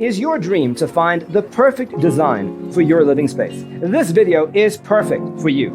Is your dream to find the perfect design for your living space? This video is perfect for you.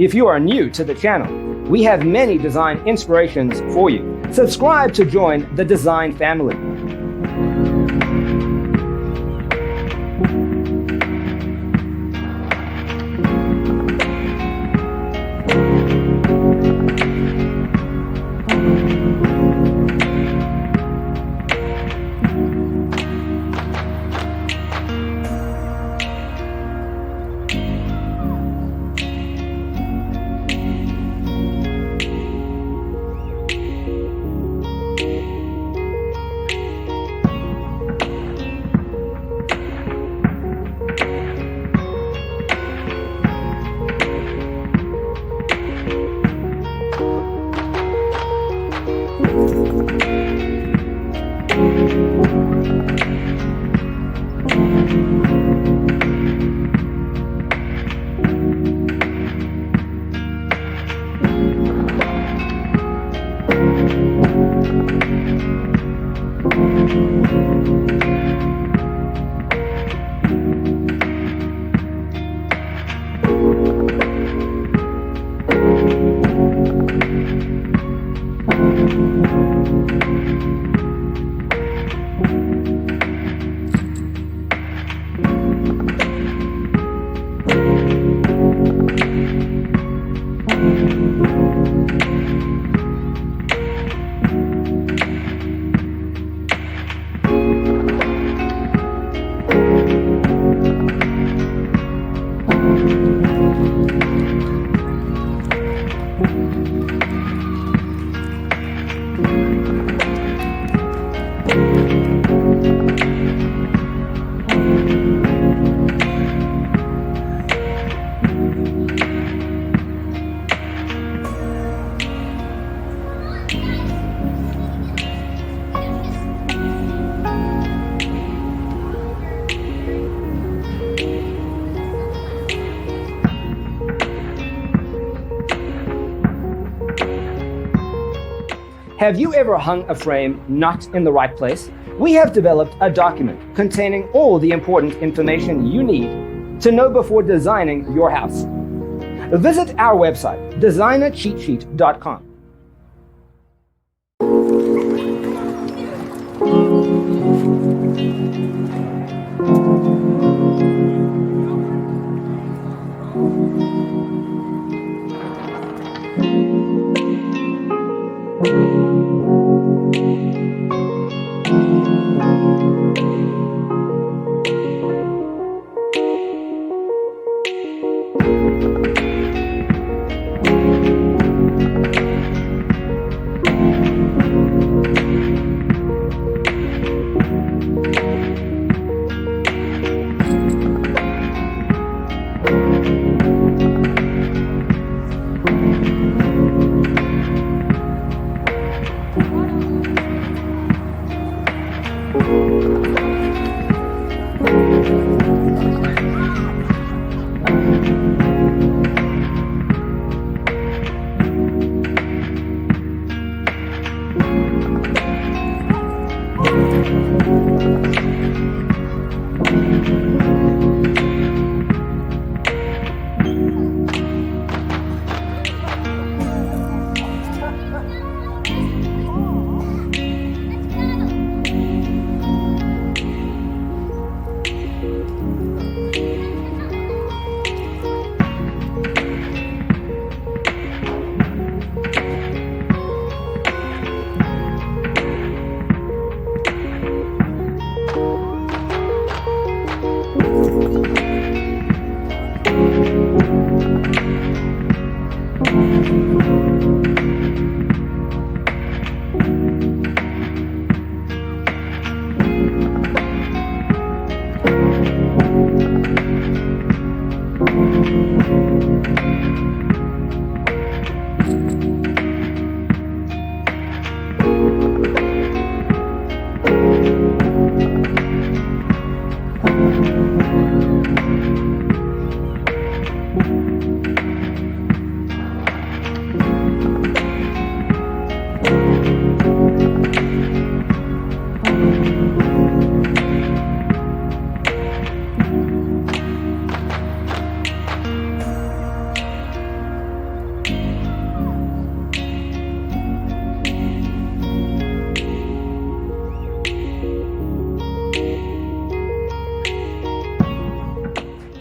If you are new to the channel, we have many design inspirations for you. Subscribe to join the design family. Have you ever hung a frame not in the right place? We have developed a document containing all the important information you need to know before designing your house. Visit our website, designercheatsheet.com.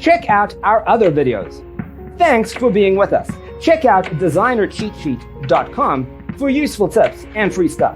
Check out our other videos. Thanks for being with us. Check out designercheatsheet.com for useful tips and free stuff.